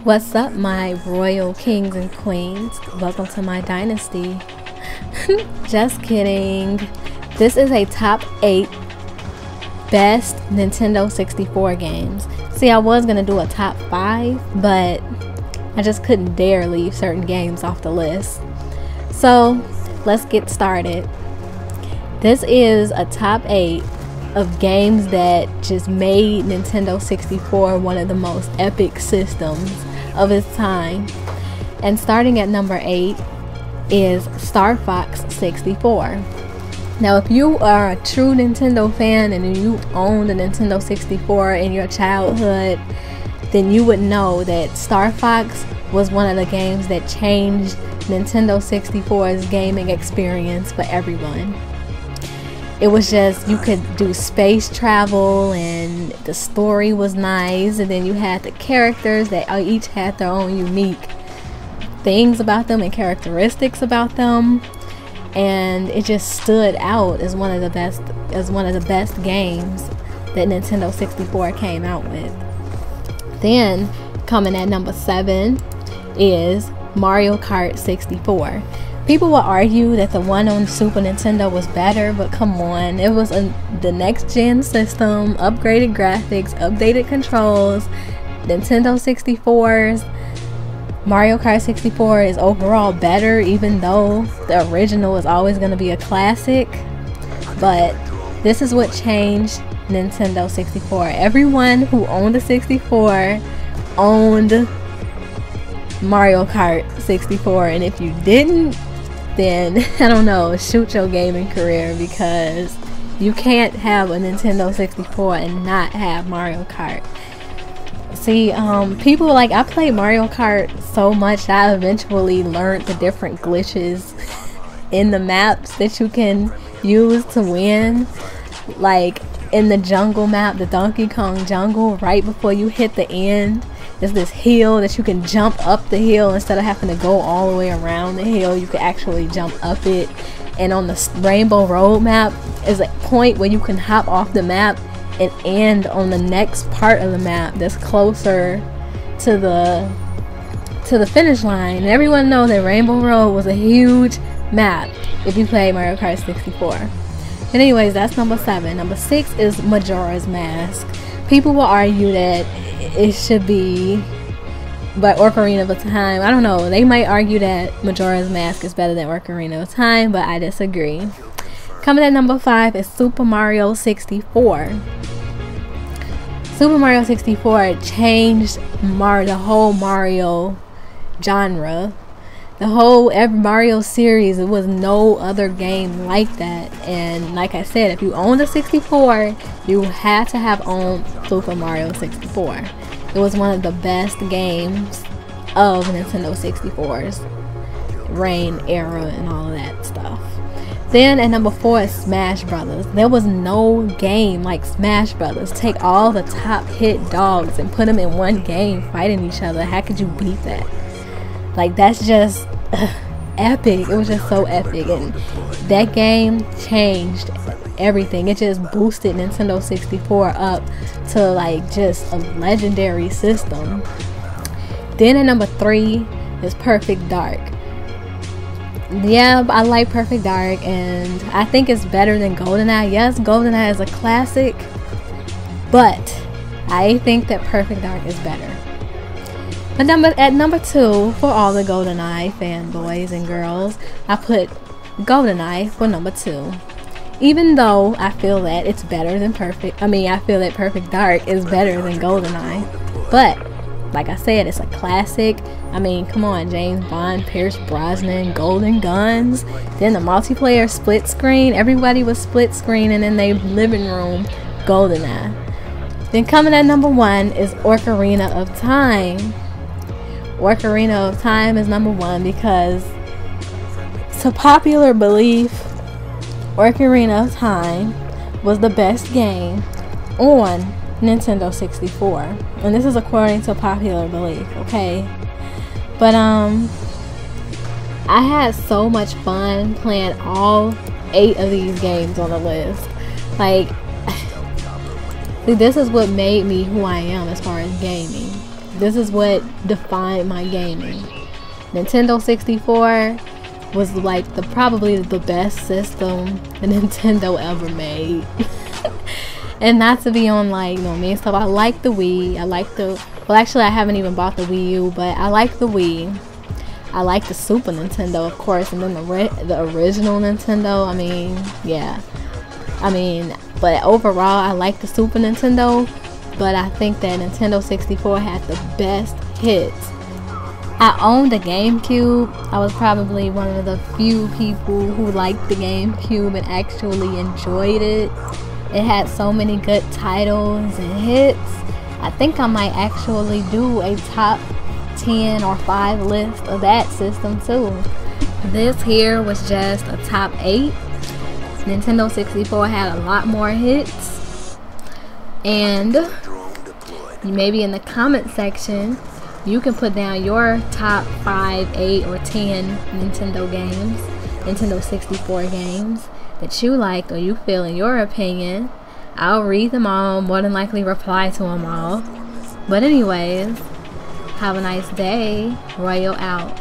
What's up, my royal kings and queens? Welcome to my dynasty. Just kidding. This is a top 8 best Nintendo 64 games. See, I was gonna do a top 5, but I just couldn't dare leave certain games off the list. So let's get started. This is a top 8 of games that just made Nintendo 64 one of the most epic systems of its time. And starting at number 8 is Starfox 64. Now, if you are a true Nintendo fan and you owned a Nintendo 64 in your childhood, then you would know that Starfox was one of the games that changed Nintendo 64's gaming experience for everyone. It was just, you could do space travel and the story was nice, and then you had the characters that each had their own unique things about them and characteristics about them, and it just stood out as one of the best games that Nintendo 64 came out with. Then coming at number 7 is Mario Kart 64. People will argue that the one on Super Nintendo was better, but come on, it was the next gen system, upgraded graphics, updated controls. Nintendo 64's Mario Kart 64 is overall better, even though the original is always going to be a classic. But this is what changed Nintendo 64. Everyone who owned a 64 owned Mario Kart 64, and if you didn't, then I don't know, shoot your gaming career, because you can't have a Nintendo 64 and not have Mario Kart. See, people like, I played Mario Kart so much that I eventually learned the different glitches in the maps that you can use to win. Like in the jungle map, the Donkey Kong jungle, right before you hit the end, there's this hill that you can jump up the hill instead of having to go all the way around the hill. You can actually jump up it. And on the Rainbow Road map is a point where you can hop off the map and end on the next part of the map that's closer to the finish line. And everyone knows that Rainbow Road was a huge map if you play Mario Kart 64. But anyways, that's number 7. Number 6 is Majora's Mask. People will argue that it should be by Ocarina of Time. I don't know, they might argue that Majora's Mask is better than Ocarina of Time, but I disagree. Coming at number 5 is Super Mario 64. Super Mario 64 changed the whole Mario genre. The whole Mario series, it was no other game like that. And like I said, if you owned a 64, you had to have owned Super Mario 64. It was one of the best games of Nintendo 64's reign era and all of that stuff. Then at number 4 is Smash Brothers. There was no game like Smash Brothers. Take all the top hit dogs and put them in one game fighting each other. How could you beat that? Like, that's just epic. It was just so epic, and that game changed everything. It just boosted Nintendo 64 up to like just a legendary system. Then at number 3 is Perfect Dark. Yeah, I like Perfect Dark, and I think it's better than GoldenEye. Yes, GoldenEye is a classic, but I think that Perfect Dark is better. But at number 2, for all the GoldenEye fanboys and girls, I put GoldenEye for number 2. Even though I feel that it's better than I feel that Perfect Dark is better than GoldenEye. But like I said, it's a classic. I mean, come on, James Bond, Pierce Brosnan, Golden Guns. Then the multiplayer split screen. Everybody was split screening in their living room GoldenEye. Then coming at number 1 is Ocarina of Time. Ocarina of Time is number 1 because, to popular belief, Ocarina of Time was the best game on Nintendo 64. And this is according to popular belief, okay? But I had so much fun playing all 8 of these games on the list. Like, see, this is what made me who I am as far as gaming. this is what defined my gaming. Nintendo 64 was like probably the best system the Nintendo ever made. And not to be on like, you know, mean stuff. I like the Wii. I like the, well, actually I haven't even bought the Wii U, but I like the Wii. I like the Super Nintendo, of course, and then the original Nintendo. I mean, yeah. I mean, but overall, I like the Super Nintendo, but I think that Nintendo 64 had the best hits. I owned a GameCube. I was probably one of the few people who liked the GameCube and actually enjoyed it. It had so many good titles and hits. I think I might actually do a top 10 or 5 list of that system too. This here was just a top 8. Nintendo 64 had a lot more hits. And maybe in the comment section you can put down your top 5, 8, or 10 Nintendo games, Nintendo 64 games that you like or you feel in your opinion. I'll read them all, more than likely reply to them all. But anyways, have a nice day. Royal out.